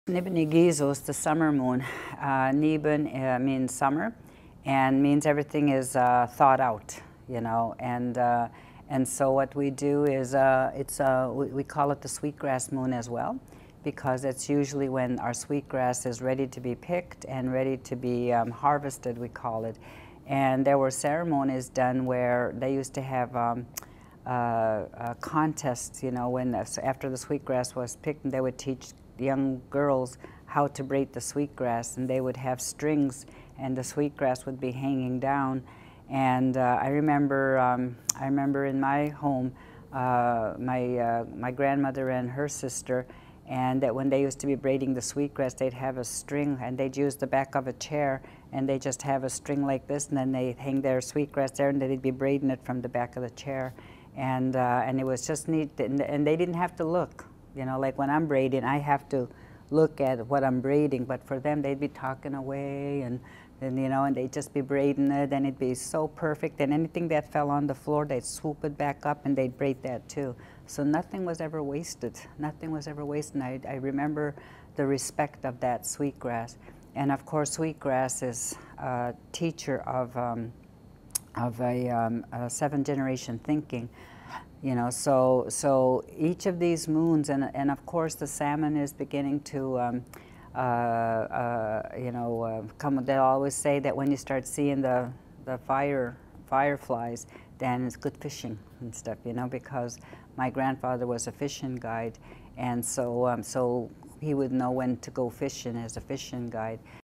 Nibin Gizos, the summer moon. Nibin means summer, and means everything is thought out, you know. And so what we do is we call it the sweetgrass moon as well, because it's usually when our sweetgrass is ready to be picked and ready to be harvested, we call it. And there were ceremonies done where they used to have contests, you know, when after the sweetgrass was picked, and they would teach young girls how to braid the sweetgrass, and they would have strings, and the sweetgrass would be hanging down. And I remember in my home, my grandmother and her sister, and that when they used to be braiding the sweetgrass, they'd have a string, and they'd use the back of a chair, and they just have a string like this, and then they'd hang their sweetgrass there, and they'd be braiding it from the back of the chair. And it was just neat, and they didn't have to look. You know, like when I'm braiding, I have to look at what I'm braiding, but for them, they'd be talking away, and you know, and they'd just be braiding it, and it'd be so perfect, and anything that fell on the floor, they'd swoop it back up, and they'd braid that too. So nothing was ever wasted. Nothing was ever wasted, and I remember the respect of that sweetgrass. And of course, sweetgrass is a teacher of a seven-generation thinking. You know, so each of these moons, and of course the salmon is beginning to, you know, come. They'll always say that when you start seeing the fireflies, then it's good fishing and stuff. You know, because my grandfather was a fishing guide, and so he would know when to go fishing as a fishing guide.